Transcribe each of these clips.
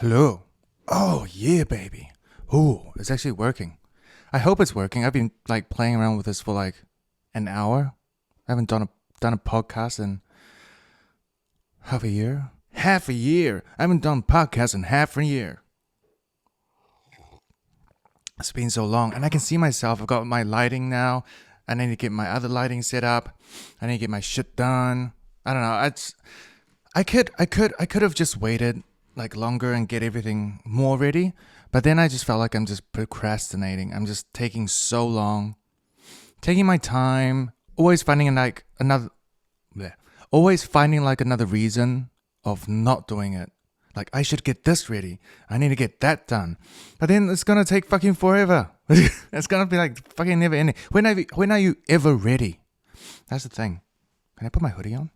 Hello. Oh, yeah, baby. Oh, it's actually working. I hope it's working. I've been playing around with this for an hour. I haven't done a podcast in half a year. Half a year. I haven't done a podcast in half a year. It's been so long, and I can see myself. I've got my lighting now. I need to get my other lighting set up. I need to get my shit done. I don't know. I could have just waited longer and get everything more ready, but then I just felt like I'm just procrastinating. I'm just taking so long, taking my time, always finding another reason of not doing it. Like, I should get this ready. I need to get that done. But then it's going to take fucking forever. It's going to be fucking never ending. When are you ever ready? That's the thing. Can I put my hoodie on?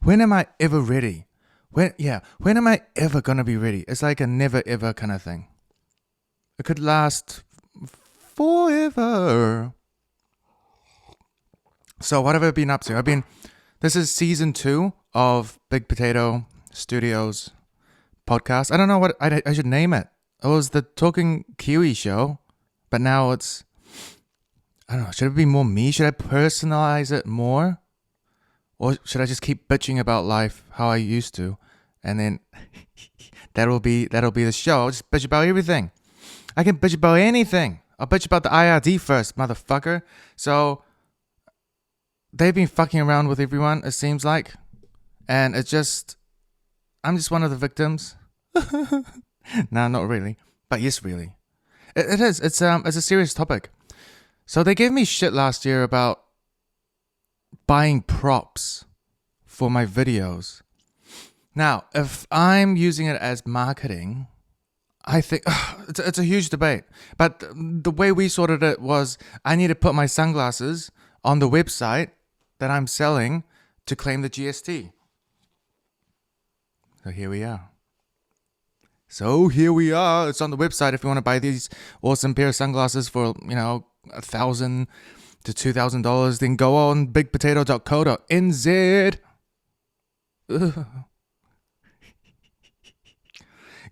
When am I ever ready? When am I ever going to be ready? It's like a never ever kind of thing. It could last forever. So what have I been up to? This is season 2 of Big Potato Studios podcast. I don't know what I should name it. It was the Talking Kiwi show, but now it's, I don't know, should it be more me? Should I personalize it more? Or should I just keep bitching about life how I used to? And then that'll be the show. I'll just bitch about everything. I can bitch about anything. I'll bitch about the IRD first, motherfucker. So they've been fucking around with everyone, it seems like. And I'm just one of the victims. No, not really. But yes, really. It is. It's a serious topic. So they gave me shit last year about buying props for my videos. Now, if I'm using it as marketing, I think it's a huge debate. But the way we sorted it was I need to put my sunglasses on the website that I'm selling to claim the GST. So here we are. It's on the website if you want to buy these awesome pair of sunglasses for, $1,000 to $2,000. Then go on bigpotato.co.nz.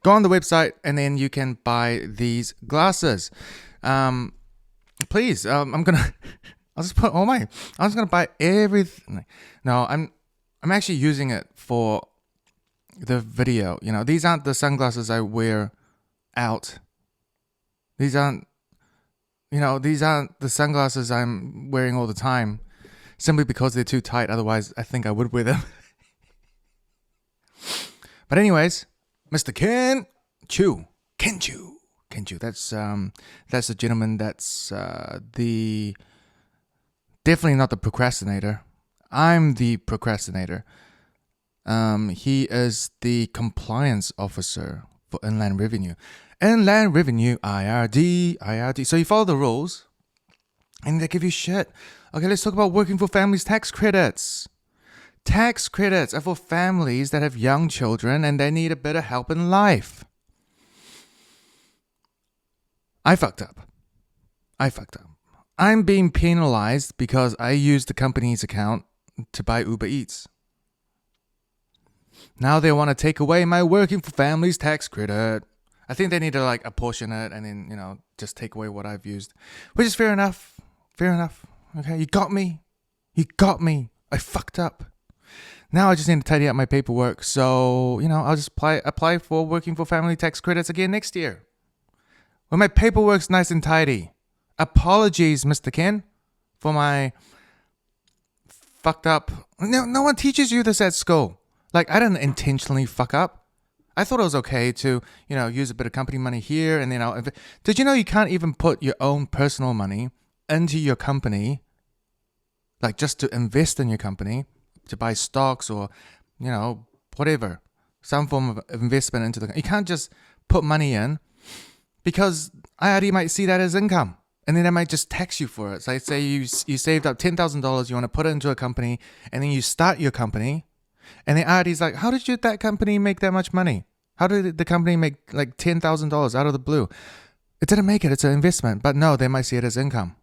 Go on the website and then you can buy these glasses. Please, I'm just gonna buy everything. No, I'm actually using it for the video. These aren't the sunglasses I wear out. These aren't the sunglasses I'm wearing all the time, simply because they're too tight. Otherwise, I think I would wear them. But anyways, Mr. Ken Chu. That's the gentleman. That's the definitely not the procrastinator. I'm the procrastinator. He is the compliance officer for Inland Revenue. Inland Revenue, IRD. So you follow the rules, and they give you shit. Okay, let's talk about working for families tax credits. Tax credits are for families that have young children and they need a bit of help in life. I fucked up. I'm being penalized because I used the company's account to buy Uber Eats. Now they want to take away my working for families tax credit. I think they need to apportion it and then, just take away what I've used. Which is fair enough. Okay, you got me. I fucked up. Now I just need to tidy up my paperwork. So, I'll just apply for working for family tax credits again next year. When my paperwork's nice and tidy. Apologies, Mr. Ken, for my fucked up. No one teaches you this at school. I didn't intentionally fuck up. I thought it was okay to, use a bit of company money here and then Did you know you can't even put your own personal money into your company, just to invest in your company, to buy stocks or, whatever, some form of investment into you can't just put money in because IRD might see that as income and then they might just tax you for it. So say you saved up $10,000, you want to put it into a company and then you start your company. And the IRD's like, how did that company make that much money? How did the company make $10,000 out of the blue? It didn't make it. It's an investment. But no, they might see it as income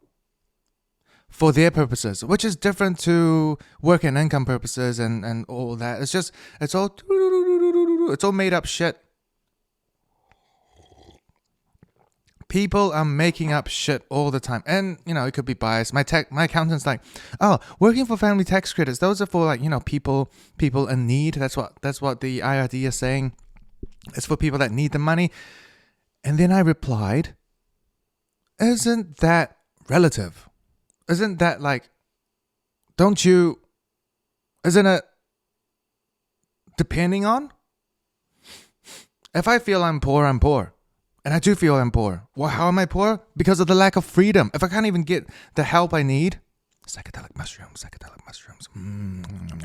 for their purposes, which is different to work and income purposes and all that. It's all It's all made up shit. People are making up shit all the time. And, it could be biased. My accountant's like, oh, working for family tax credits, those are for like, people in need. That's what the IRD is saying. It's for people that need the money. And then I replied, isn't that relative? Isn't that like, isn't it depending on? If I feel I'm poor, I'm poor. And I do feel I'm poor. Well, how am I poor? Because of the lack of freedom. If I can't even get the help I need, psychedelic mushrooms.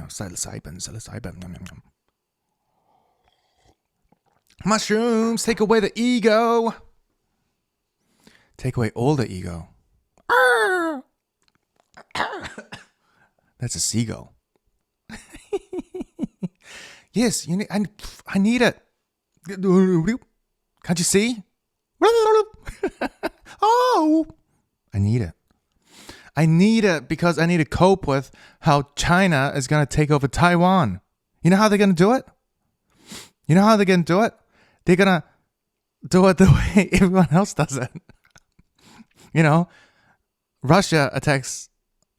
Psilocybin. Mushrooms, take away the ego. Take away all the ego. That's a seagull. Yes, I need it. Can't you see? Oh, I need it. I need it because I need to cope with how China is going to take over Taiwan. You know how they're going to do it? They're going to do it the way everyone else does it. Russia attacks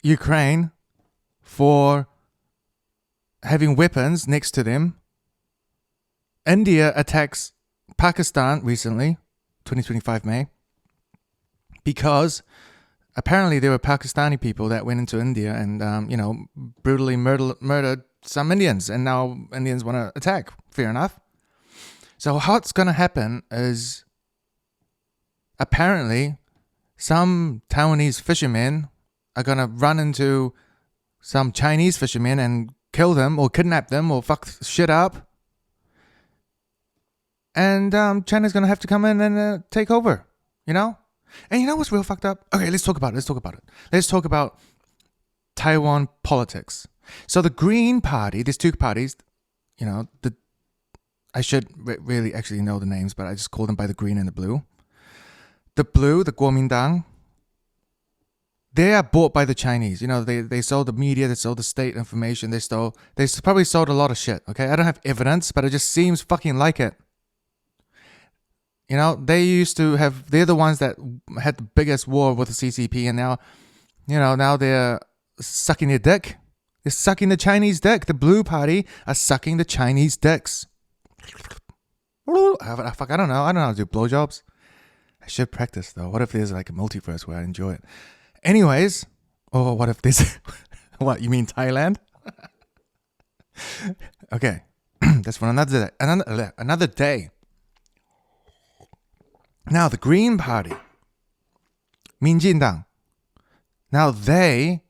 Ukraine for having weapons next to them. India attacks Pakistan recently, 2025 May, because apparently there were Pakistani people that went into India and, brutally murdered some Indians, and now Indians want to attack. Fair enough. So what's going to happen is apparently some Taiwanese fishermen are going to run into some Chinese fishermen and kill them or kidnap them or fuck shit up. And China's going to have to come in and take over, And you know what's real fucked up? Okay, let's talk about it. Let's talk about Taiwan politics. So the Green Party, there's two parties, I should really actually know the names, but I just call them by the green and the blue. The blue, the Kuomintang, they are bought by the Chinese. They sold the media, they sold the state information, they probably sold a lot of shit, okay? I don't have evidence, but it just seems fucking like it. They're the ones that had the biggest war with the CCP, and now they're sucking their dick. They're sucking the Chinese dick. The Blue Party are sucking the Chinese dicks. I don't know. I don't know how to do blowjobs. I should practice, though. What if there's like a multiverse where I enjoy it? Anyways, what if there's... What, you mean Thailand? Okay. That's for another day. Another day. Now, the Green Party, Minjindang, now they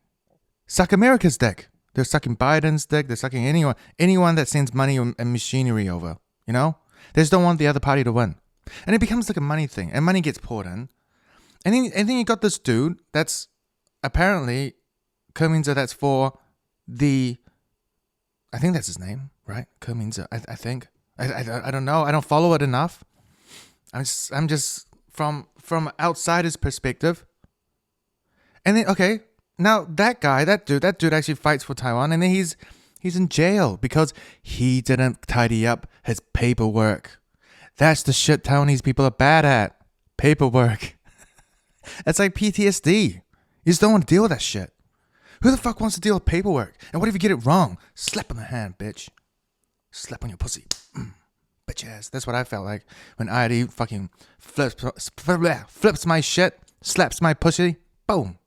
suck America's dick. They're sucking Biden's dick. They're sucking anyone that sends money and machinery over, They just don't want the other party to win. And it becomes like a money thing, and money gets poured in. And then you got this dude that's apparently, Kerminza, that's for I think that's his name, right? Kerminza, I think. I don't know. I don't follow it enough. I'm just from outsider's perspective. And then, okay, now that dude actually fights for Taiwan, and then he's in jail because he didn't tidy up his paperwork. That's the shit Taiwanese people are bad at. Paperwork. It's like PTSD. You just don't want to deal with that shit. Who the fuck wants to deal with paperwork? And what if you get it wrong? Slap on the hand, bitch. Slap on your pussy. Bitch ass. That's what I felt like when IRD fucking flips my shit, slaps my pussy, boom.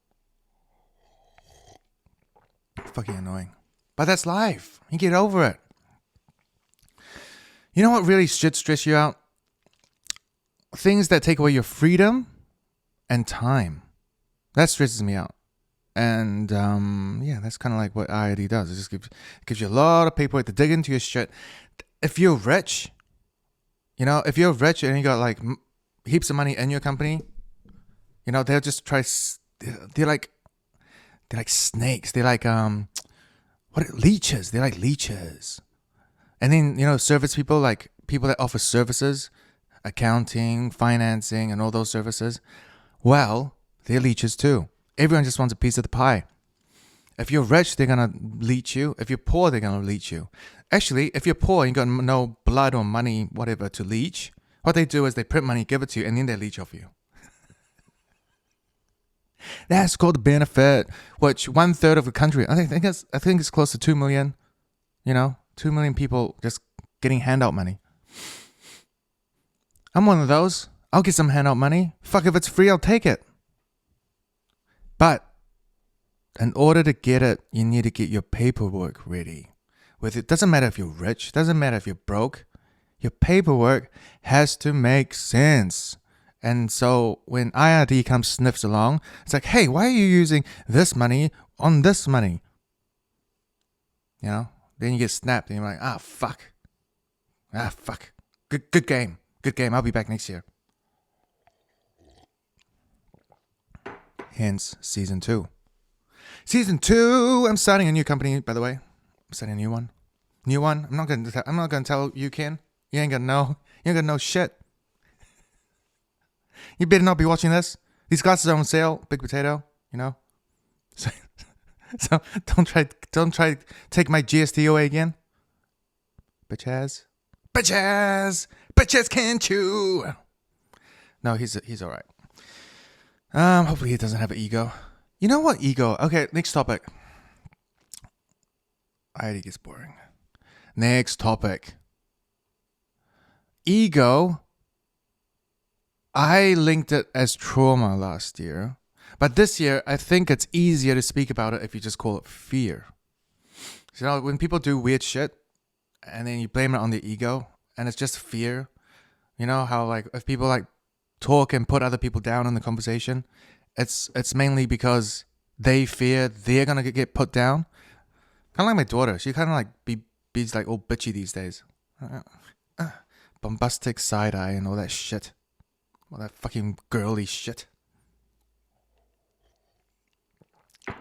Fucking annoying. But that's life. You get over it. You know what really should stress you out? Things that take away your freedom and time. That stresses me out. And that's kind of like what IRD does. It just gives you a lot of paperwork to dig into your shit. If you're rich, if you're rich and you got like heaps of money in your company, they'll just try. They're like snakes. They're like leeches. They're like leeches. And then service people, like people that offer services, accounting, financing, and all those services. Well, they're leeches too. Everyone just wants a piece of the pie. If you're rich, they're gonna leech you. If you're poor, they're gonna leech you. Actually, if you're poor and you got no blood or money, whatever, to leech, what they do is they print money, give it to you, and then they leech off you. That's called the benefit, which 1/3 of the country, I think it's close to 2 million, 2 million people just getting handout money. I'm one of those. I'll get some handout money. Fuck, if it's free, I'll take it. But in order to get it, you need to get your paperwork ready. It doesn't matter if you're rich, doesn't matter if you're broke. Your paperwork has to make sense. And so when IRD comes sniffs along, it's like, hey, why are you using this money on this money? Then you get snapped and you're like, fuck. Good game. I'll be back next year. Hence, season 2. Season 2, I'm starting a new company, by the way. I'm starting a new one. I'm not gonna tell you, Ken. You ain't gonna know. You ain't gonna know shit. You better not be watching this. These glasses are on sale. Big potato, So don't try to take my GST away again. Bitches can chew. No, he's all right. Hopefully he doesn't have an ego. You know what, ego? Okay, next topic. It gets boring. Next topic. Ego. I linked it as trauma last year. But this year, I think it's easier to speak about it if you just call it fear. So, when people do weird shit, and then you blame it on their ego, and it's just fear. You know how, like, if people, like, talk and put other people down in the conversation, it's mainly because they fear they're going to get put down. Kind of like my daughter. She kind of, like, be's, like, all bitchy these days. Bombastic side-eye and all that shit. All that fucking girly shit.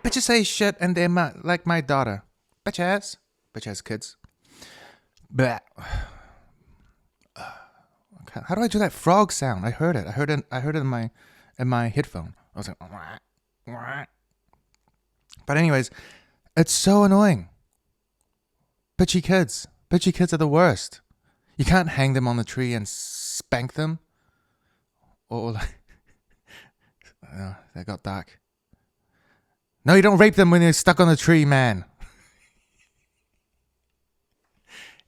Bitches say shit and they're like my daughter. Bitch ass kids. Blah. How do I do that frog sound? I heard it in my headphone. I was like, wah. But anyways, it's so annoying. Bitchy kids are the worst. You can't hang them on the tree and spank them. Or like, that got dark. No, you don't rape them when they're stuck on the tree, man.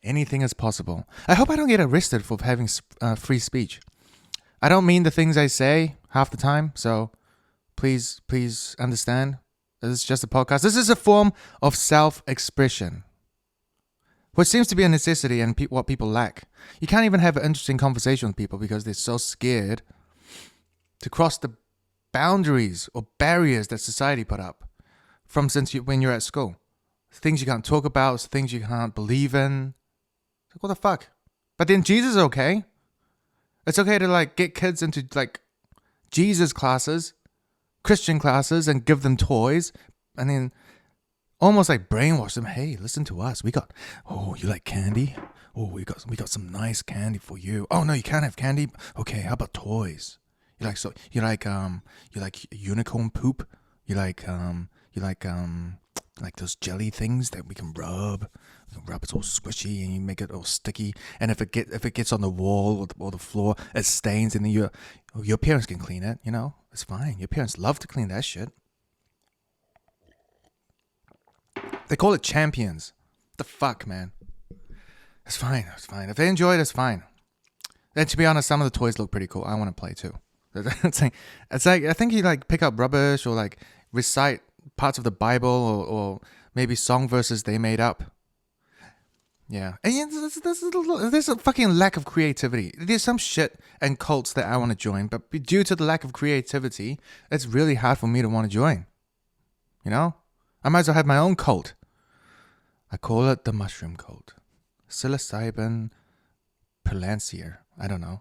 Anything is possible. I hope I don't get arrested for having free speech. I don't mean the things I say half the time, so please understand. This is just a podcast. This is a form of self-expression, which seems to be a necessity and what people lack. You can't even have an interesting conversation with people because they're so scared to cross the boundaries or barriers that society put up from when you're at school. Things you can't talk about, things you can't believe in. Like, what the fuck? But then Jesus is okay. It's okay to like get kids into like Jesus classes, Christian classes, and give them toys, and then almost like brainwash them. Hey, listen to us. You like candy? Oh, we got some nice candy for you. Oh no, you can't have candy. Okay, how about toys? You like unicorn poop? You like those jelly things that we can rub. It's all squishy and you make it all sticky. And if it gets on the wall or the floor, it stains. And then your parents can clean it. It's fine. Your parents love to clean that shit. They call it champions. The fuck, man. It's fine. If they enjoy it, it's fine. And to be honest, some of the toys look pretty cool. I want to play too. It's like I think you like pick up rubbish or like recite parts of the Bible or maybe song verses they made up. Yeah, and there's a fucking lack of creativity. There's some shit and cults that I want to join, but due to the lack of creativity, it's really hard for me to want to join. I might as well have my own cult. I call it the mushroom cult. Psilocybin Palancier. I don't know.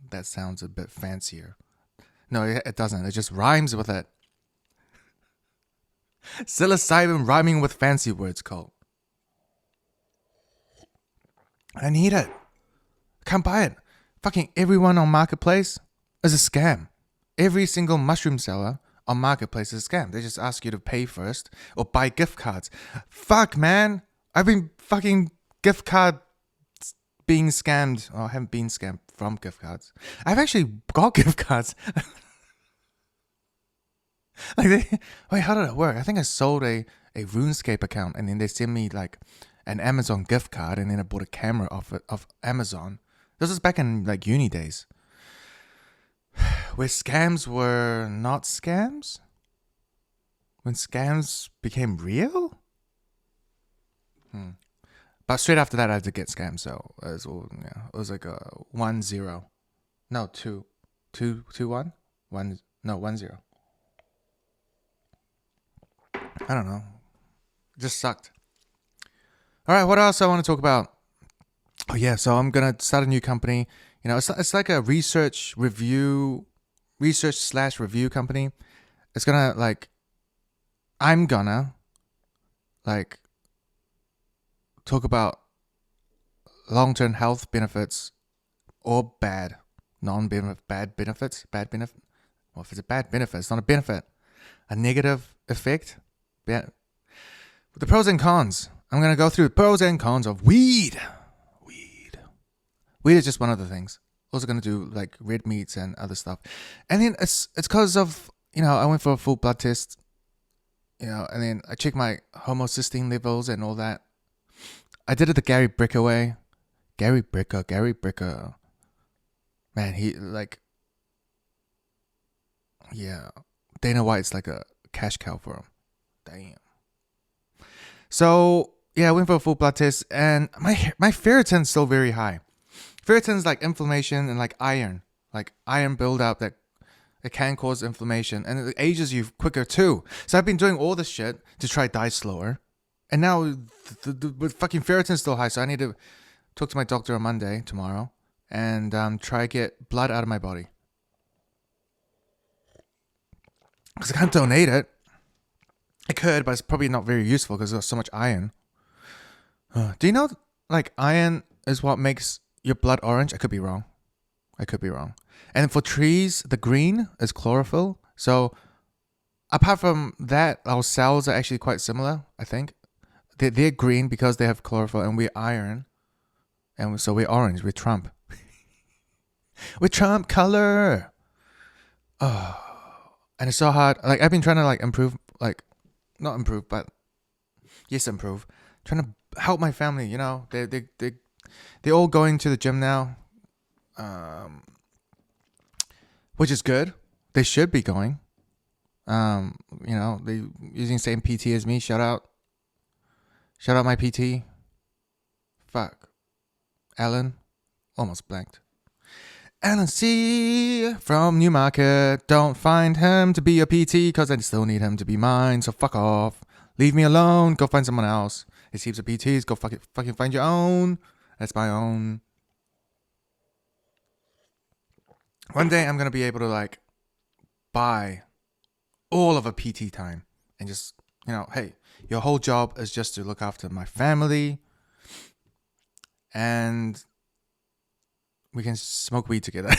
That sounds a bit fancier. No, it doesn't. It just rhymes with it. Psilocybin rhyming with fancy words cult. I need it. Can't buy it. Fucking everyone on Marketplace is a scam. Every single mushroom seller on marketplace is a scam. They just ask you to pay first or buy gift cards. Fuck, man. I've been fucking gift card being scammed. Oh, I haven't been scammed from gift cards. I've actually got gift cards. Wait, how did it work? I think I sold a RuneScape account, and then they sent me like an Amazon gift card, and then I bought a camera off Amazon. This was back in like uni days, where scams were not scams. When scams became real. But straight after that, I had to get scammed. So it was like a 1-0. No, 2-1. 1-0. I don't know. It just sucked. All right, what else I want to talk about? Oh yeah, so I'm gonna start a new company. You know, it's like a research / review company. It's gonna I'm gonna talk about long-term health benefits or bad benefits. Well, if it's a bad benefit, it's not a benefit. A negative effect. Yeah. The pros and cons. I'm going to go through the pros and cons of weed. Weed is just one of the things. Also going to do like red meats and other stuff. And then it's because of, I went for a full blood test, and then I checked my homocysteine levels and all that. I did it the Gary Bricker way. Gary Bricker. Man, Dana White's like a cash cow for him. Damn. So, I went for a full blood test, and my ferritin's still very high. Ferritin's like inflammation and like iron buildup that it can cause inflammation, and it ages you quicker too. So I've been doing all this shit to try die slower, and now with fucking ferritin's still high, so I need to talk to my doctor on Monday, tomorrow, and try get blood out of my body. Because I can't donate it. I could, but it's probably not very useful because there's so much iron. Do you know, iron is what makes your blood orange? I could be wrong. And for trees, the green is chlorophyll. So, apart from that, our cells are actually quite similar, I think. They're green because they have chlorophyll, and we're iron. And so we're orange. We're Trump. We're Trump color. Oh. And it's so hard. I've been trying to improve, not improve, but yes, improve. Trying to help my family. They're all going to the gym now, which is good. They should be going. They using the same PT as me. Shout out my PT. Fuck, Alan, almost blanked. Alan C. from Newmarket. Don't find him to be a PT because I still need him to be mine. So fuck off. Leave me alone. Go find someone else. There's heaps of PTs. Go fucking find your own. That's my own. One day I'm going to be able to buy all of a PT time and just, hey, your whole job is just to look after my family and we can smoke weed together.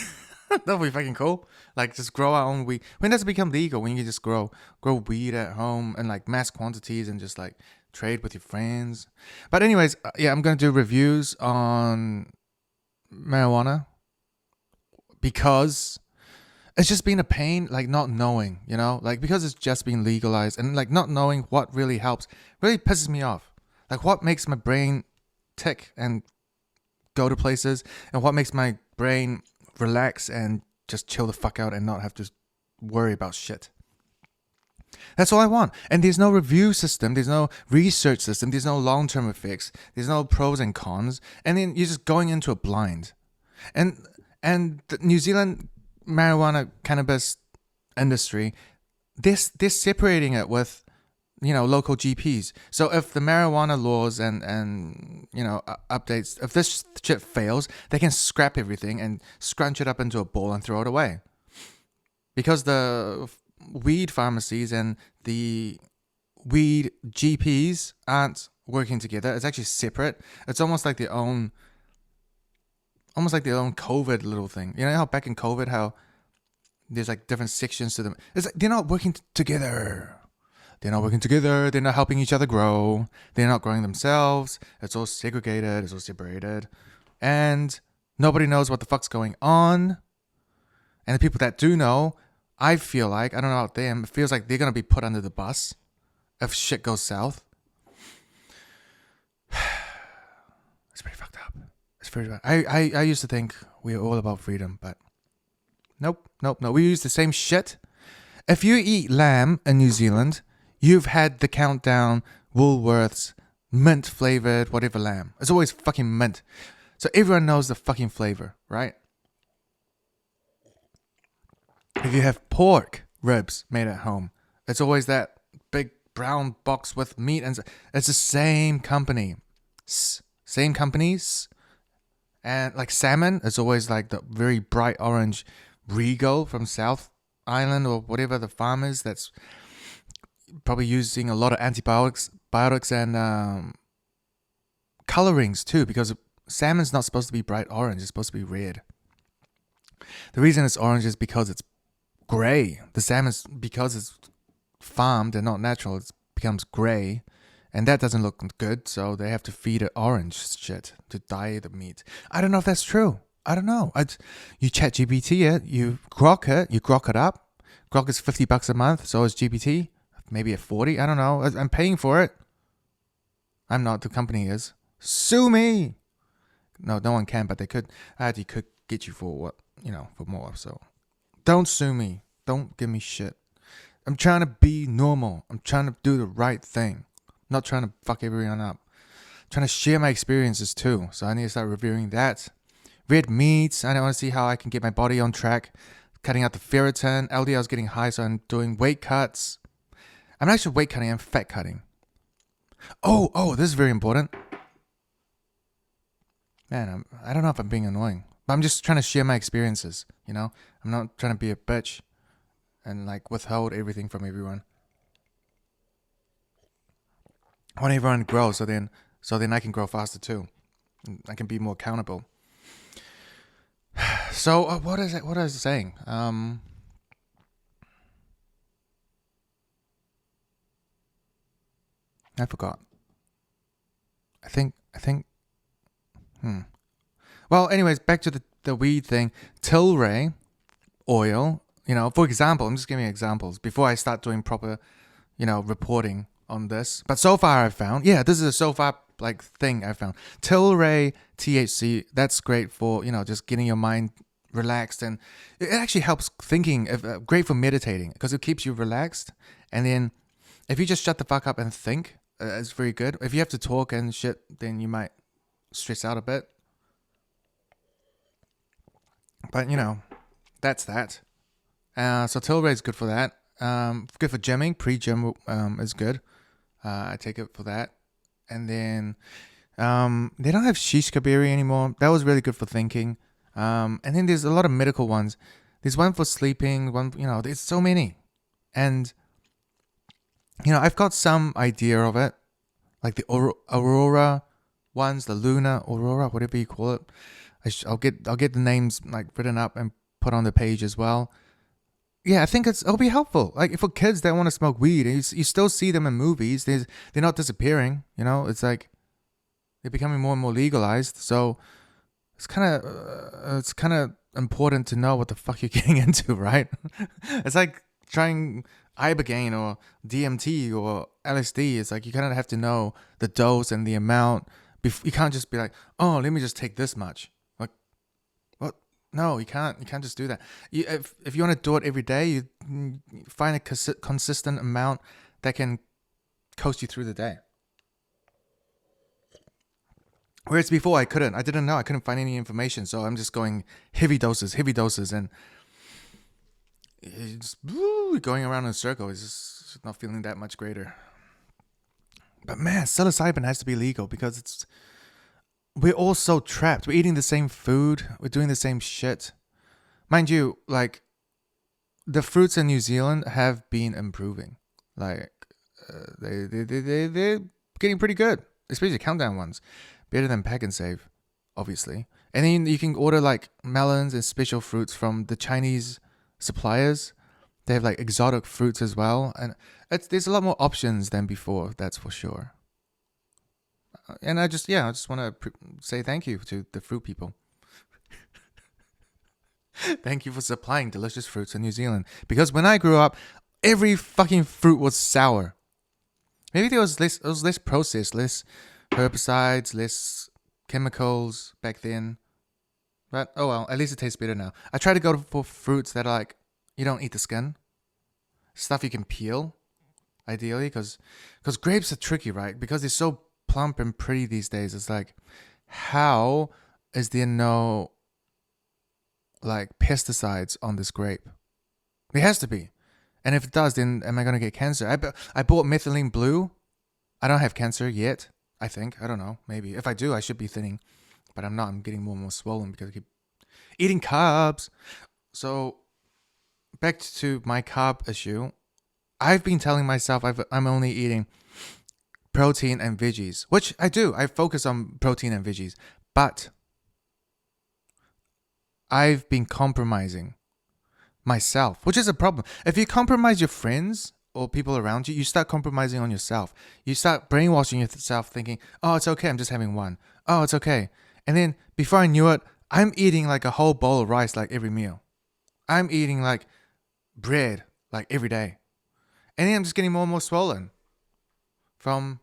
That'll be fucking cool. Just grow our own weed. When does it become legal? When you can just grow weed at home in mass quantities and just trade with your friends. But anyways, I'm gonna do reviews on marijuana because it's just been a pain, not knowing, because it's just been legalized and not knowing what really helps really pisses me off. What makes my brain tick and go to places, and what makes my brain relax and just chill the fuck out and not have to worry about shit. That's all I want. And there's no review system, there's no research system, there's no long-term effects, there's no pros and cons, and then you're just going into a blind. And the New Zealand marijuana cannabis industry, they're separating it with local GPs. So if the marijuana laws and updates, if this shit fails, they can scrap everything and scrunch it up into a ball and throw it away. Because the weed pharmacies and the weed GPs aren't working together. It's actually separate. It's almost like their own COVID little thing. You know how back in COVID, how There's like different sections to them. It's like they're not working together. They're not working together. They're not helping each other grow. They're not growing themselves. It's all segregated. It's all separated. And nobody knows what the fuck's going on. And the people that do know, I feel like, I don't know about them, it feels like they're going to be put under the bus if shit goes south. It's pretty fucked up. It's pretty bad. I used to think we were all about freedom, but nope. We use the same shit. If you eat lamb in New Zealand, you've had the Countdown, Woolworths, mint flavored, whatever lamb. It's always fucking mint. So everyone knows the fucking flavor, right? If you have pork ribs made at home, it's always that big brown box with meat, and it's the same company. Same companies. And like salmon, it's always like the very bright orange Regal from South Island or whatever the farm is that's probably using a lot of antibiotics and colorings too, because salmon's not supposed to be bright orange, it's supposed to be red. The reason it's orange is because it's gray. The salmon's, because it's farmed and not natural, it becomes gray, and that doesn't look good, so they have to feed it orange shit to dye the meat. I don't know if that's true. I don't know. You chat GPT it, you grok it up. Grok is $50 a month, so is GPT. Maybe at 40, I don't know. I'm paying for it. I'm not, the company is. Sue me. No one can, but they could. They could get you for what, for more, so. Don't sue me. Don't give me shit. I'm trying to be normal. I'm trying to do the right thing. I'm not trying to fuck everyone up. I'm trying to share my experiences too. So I need to start reviewing that. Red meats. I want to see how I can get my body on track. Cutting out the ferritin. LDL is getting high, so I'm doing weight cuts. I'm not actually weight cutting. I'm fat cutting. Oh, this is very important. Man, I don't know if I'm being annoying. But I'm just trying to share my experiences, I'm not trying to be a bitch and like withhold everything from everyone. I want everyone to grow so then I can grow faster too. I can be more accountable. So what is it? What was I saying? I forgot. I think. Well, anyways, back to the weed thing. Tilray oil, for example, I'm just giving examples before I start doing proper, reporting on this. But so far I've found, this is a so far like thing I found. Tilray THC, that's great for, just getting your mind relaxed, and it actually helps thinking, great for meditating because it keeps you relaxed. And then if you just shut the fuck up and think, it's very good. If you have to talk and shit, then you might stress out a bit. But, that's that. So Tilray is good for that. Good for gymming. Pre-gym is good. I take it for that. And then they don't have shish kabiri anymore. That was really good for thinking. And then there's a lot of medical ones. There's one for sleeping. One, there's so many. And, I've got some idea of it. Like the Aurora ones, the Luna Aurora, whatever you call it. I'll get the names like written up and put on the page as well. Yeah, I think it'll be helpful. Like for kids that want to smoke weed, you still see them in movies. They're not disappearing. It's like they're becoming more and more legalized. So it's kind of important to know what the fuck you're getting into, right? It's like trying ibogaine or DMT or LSD. It's like you kind of have to know the dose and the amount. You can't just be like, oh, let me just take this much. Like, what? No, you can't. You can't just do that. If you want to do it every day, you find a consistent amount that can coast you through the day. Whereas before I didn't know. I couldn't find any information. So I'm just going heavy doses, and it's just going around in a circle. It's just not feeling that much greater. But man, psilocybin has to be legal because we're all so trapped. We're eating the same food. We're doing the same shit. Mind you, like, the fruits in New Zealand have been improving. Like, they're getting pretty good. Especially the Countdown ones. Better than Pack and Save, obviously. And then you can order, like, melons and special fruits from the Chinese suppliers. They have like exotic fruits as well, and there's a lot more options than before. That's for sure. And I just want to say thank you to the fruit people. Thank you for supplying delicious fruits in New Zealand. Because when I grew up, every fucking fruit was sour. Maybe there was less processed, less herbicides, less chemicals back then. But oh well, at least it tastes better now. I try to go for fruits that are like you don't eat the skin, stuff you can peel, ideally, because grapes are tricky, right? Because they're so plump and pretty these days. It's like, how is there no like pesticides on this grape? There has to be. And if it does, then am I going to get cancer? I bought methylene blue. I don't have cancer yet, I think. I don't know. Maybe. If I do, I should be thinning. But I'm not. I'm getting more and more swollen because I keep eating carbs. So, back to my carb issue. I've been telling myself I'm only eating protein and veggies, which I do. I focus on protein and veggies. But I've been compromising myself, which is a problem. If you compromise your friends or people around you, you start compromising on yourself. You start brainwashing yourself thinking, oh, it's okay, I'm just having one. Oh, it's okay. And then before I knew it, I'm eating like a whole bowl of rice like every meal. I'm eating like bread like every day. And then I'm just getting more and more swollen from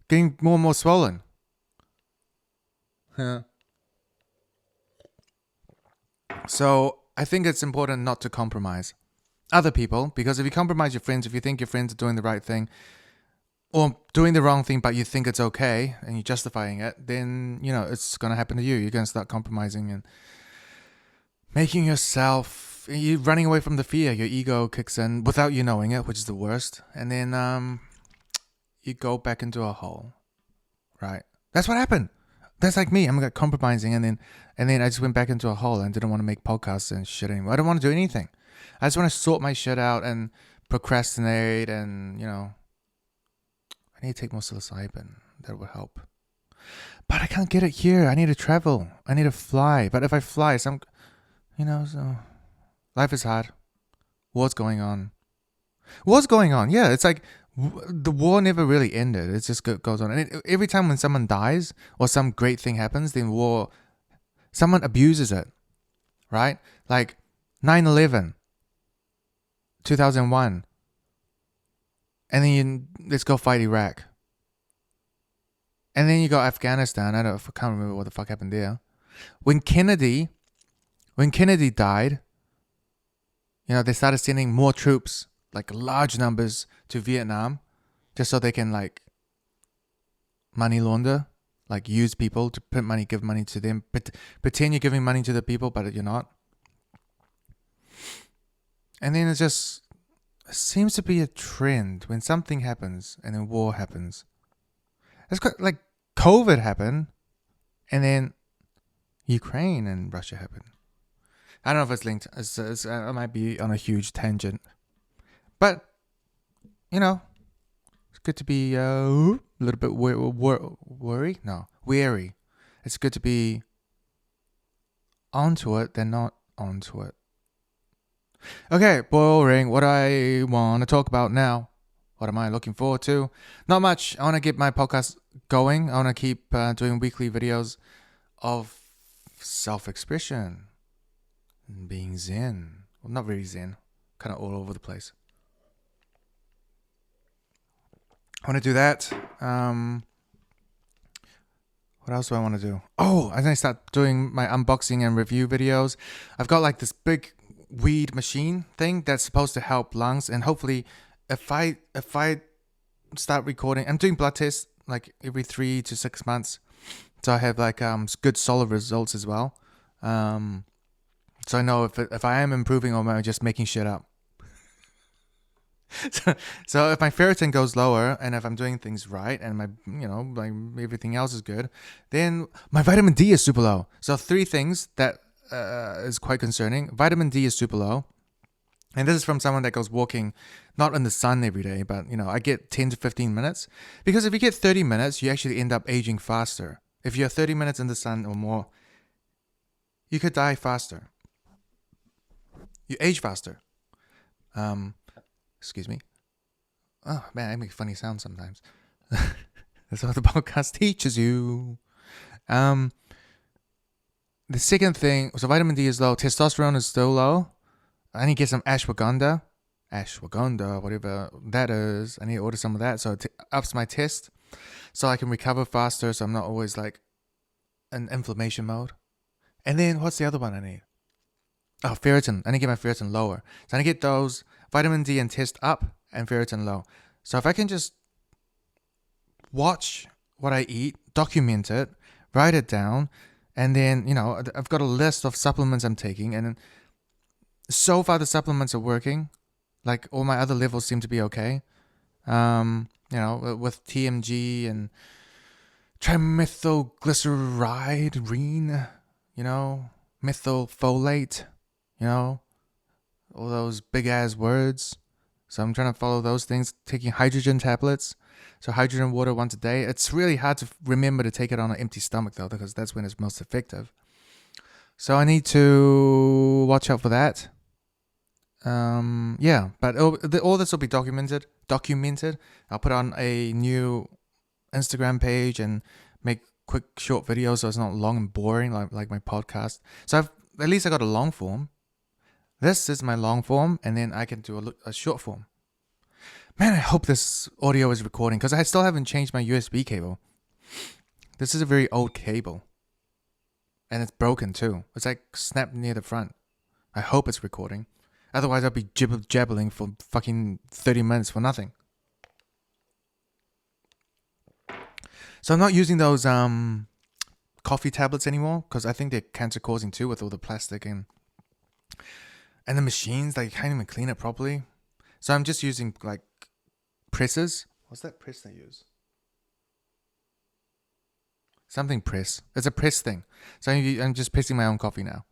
getting more and more swollen. Yeah. So I think it's important not to compromise other people, because if you compromise your friends, if you think your friends are doing the right thing or doing the wrong thing, but you think it's okay and you're justifying it, then, it's going to happen to you. You're going to start compromising and making yourself, you're running away from the fear. Your ego kicks in without you knowing it, which is the worst. And then you go back into a hole, right? That's what happened. That's like me. I'm like compromising, and then I just went back into a hole and didn't want to make podcasts and shit anymore. I don't want to do anything. I just want to sort my shit out and procrastinate, and I need to take more psilocybin. That would help. But I can't get it here. I need to travel. I need to fly. But if I fly, so life is hard. War's going on. Yeah, it's like the war never really ended. It just goes on. And every time when someone dies or some great thing happens, then someone abuses it, right? Like 9/11, 2001. And then let's go fight Iraq. And then you got Afghanistan. I can't remember what the fuck happened there. When Kennedy died, they started sending more troops, like large numbers, to Vietnam, just so they can like money launder, like use people to print money, give money to them, pretend you're giving money to the people, but you're not. And then it seems to be a trend when something happens and then war happens. It's quite like COVID happened, and then Ukraine and Russia happened. I don't know if it's linked. I might be on a huge tangent. But, it's good to be a little bit wary. It's good to be onto it than not onto it. Okay, boring. What I want to talk about now. What am I looking forward to? Not much. I want to get my podcast going. I want to keep doing weekly videos of self-expression. Being zen. Well, not really zen. Kind of all over the place. I want to do that. What else do I want to do? Oh, I'm going to start doing my unboxing and review videos. I've got like this big weed machine thing that's supposed to help lungs. And hopefully if I start recording, I'm doing blood tests like every 3 to 6 months. So I have like good solid results as well. So I know if I am improving or am I just making shit up. So if my ferritin goes lower and if I'm doing things right and my like everything else is good, then my vitamin D is super low. So 3 things that is quite concerning. Vitamin D is super low. And this is from someone that goes walking, not in the sun every day, but I get 10 to 15 minutes. Because if you get 30 minutes, you actually end up aging faster. If you're 30 minutes in the sun or more, you could die faster. You age faster. Excuse me. Oh man, I make funny sounds sometimes. That's what the podcast teaches you. The second thing, so vitamin D is low. Testosterone is still low. I need to get some ashwagandha, whatever that is. I need to order some of that so it ups my test so I can recover faster so I'm not always like in inflammation mode. And then what's the other one I need? Oh, ferritin. I need to get my ferritin lower. So I need to get those vitamin D and test up and ferritin low. So if I can just watch what I eat, document it, write it down, and then, I've got a list of supplements I'm taking, and so far the supplements are working. Like all my other levels seem to be okay. With TMG and trimethylglyceride, methylfolate, all those big ass words. So I'm trying to follow those things, taking hydrogen tablets. So hydrogen water once a day. It's really hard to remember to take it on an empty stomach though, because that's when it's most effective. So I need to watch out for that. But all this will be documented. I'll put on a new Instagram page and make quick short videos so it's not long and boring like my podcast. So at least I got a long form. This is my long form, and then I can do a short form. Man, I hope this audio is recording because I still haven't changed my USB cable. This is a very old cable. And it's broken too. It's like snapped near the front. I hope it's recording. Otherwise, I'll be jabbling for fucking 30 minutes for nothing. So I'm not using those coffee tablets anymore because I think they're cancer causing too with all the plastic and the machines. They can't even clean it properly. So I'm just using like presses. What's that press they use? Something press. It's a press thing. So I'm just pressing my own coffee now.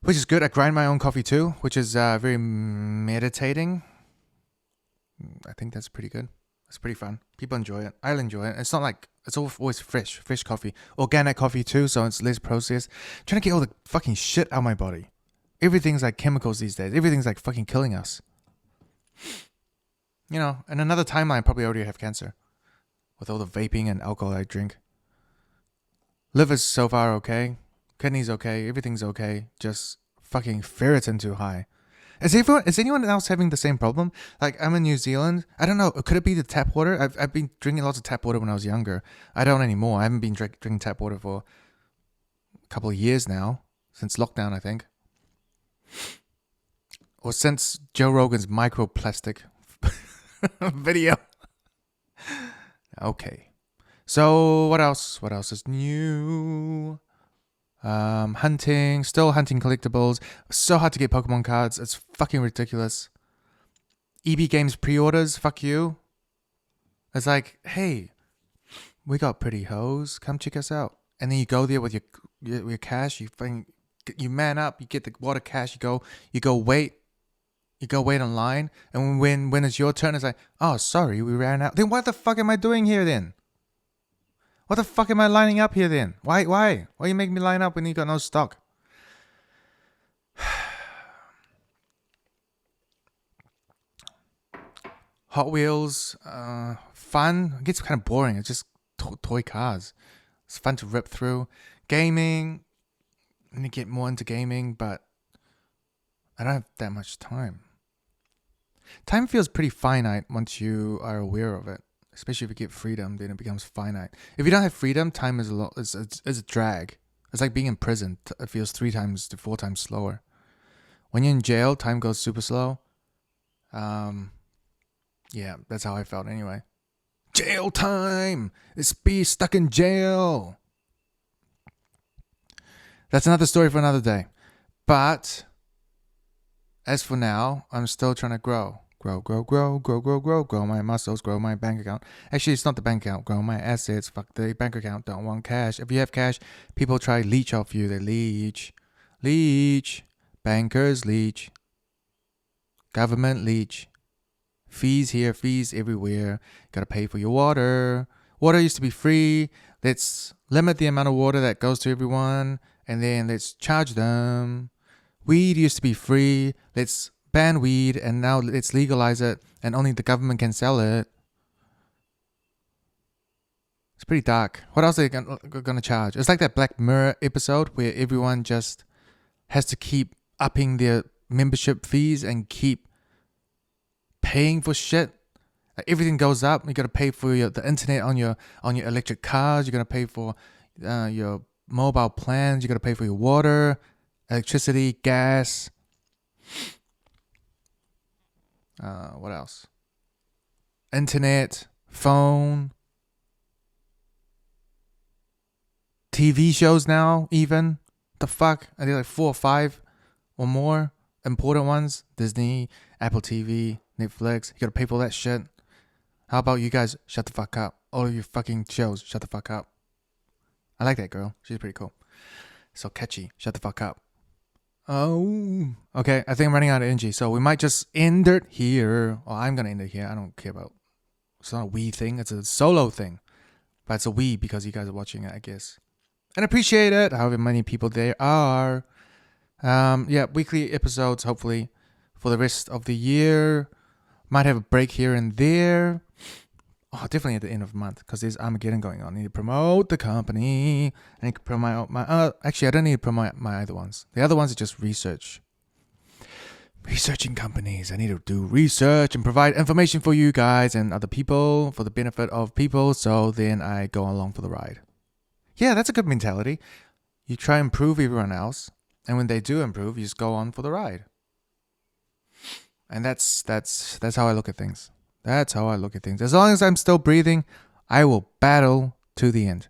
Which is good. I grind my own coffee too, which is very meditating. I think that's pretty good. It's pretty fun. People enjoy it. I'll enjoy it. It's not like, it's always fresh coffee. Organic coffee too, so it's less processed. I'm trying to get all the fucking shit out of my body. Everything's like chemicals these days. Everything's like fucking killing us. In another timeline, I probably already have cancer. With all the vaping and alcohol I drink. Liver's so far okay. Kidneys okay. Everything's okay. Just fucking ferritin too high. Is anyone else having the same problem? Like, I'm in New Zealand. I don't know. Could it be the tap water? I've been drinking lots of tap water when I was younger. I don't anymore. I haven't been drinking tap water for a couple of years now. Since lockdown, I think. Or since Joe Rogan's microplastic video. Okay. So, what else? What else is new? Still hunting collectibles. So hard to get Pokemon cards. It's fucking ridiculous. EB Games pre-orders, fuck you. It's like, hey, we got pretty hoes. Come check us out. And then you go there with your cash. You man up. You get the water cash. You go wait online. And when it's your turn, it's like, oh, sorry, we ran out. Then what the fuck am I doing here then? What the fuck am I lining up here then? Why? Why you make me line up when you got no stock? Hot Wheels, fun. It gets kind of boring. It's just toy cars. It's fun to rip through. Gaming. I need to get more into gaming, but I don't have that much time. Time feels pretty finite once you are aware of it. Especially if you get freedom, then it becomes finite. If you don't have freedom, time is a drag. It's like being in prison. It feels 3 times to 4 times slower. When you're in jail, time goes super slow. Yeah, that's how I felt anyway. Jail time! It's be stuck in jail! That's another story for another day. But as for now, I'm still trying to grow. Grow my muscles, grow my bank account. Actually, it's not the bank account, grow my assets. Fuck the bank account, don't want cash. If you have cash, people try to leech off you. They leech. Bankers leech. Government leech. Fees here, fees everywhere. Gotta pay for your water. Water used to be free. Let's limit the amount of water that goes to everyone, and then let's charge them. Weed used to be free. Let's ban weed, and now let's legalize it, and only the government can sell it. It's pretty dark. What else are they gonna charge? It's like that Black Mirror episode where everyone just has to keep upping their membership fees and keep paying for shit. Like everything goes up. You gotta pay for the internet on your electric cars. You gotta pay for your mobile plans. You gotta pay for your water, electricity, gas. What else? Internet, phone, TV shows now. Even the fuck? I think like 4 or 5 or more important ones. Disney, Apple TV, Netflix. You gotta pay for that shit. How about you guys shut the fuck up? All of you fucking shows, shut the fuck up. I like that girl. She's pretty cool. So catchy. Shut the fuck up. Oh. Okay, I think I'm running out of energy. So we might just end it here. Or I'm going to end it here. I don't care about... It's not a we thing. It's a solo thing. But it's a we because you guys are watching it, I guess. And appreciate it. However many people there are. Yeah, weekly episodes, hopefully, for the rest of the year. Might have a break here and there. Oh, definitely at the end of the month because there's Armageddon going on. I need to promote the company. I need to promote my... actually, I don't need to promote my other ones. The other ones are just research. Researching companies. I need to do research and provide information for you guys and other people for the benefit of people. So then I go along for the ride. Yeah, that's a good mentality. You try and improve everyone else. And when they do improve, you just go on for the ride. And that's how I look at things. That's how I look at things. As long as I'm still breathing, I will battle to the end.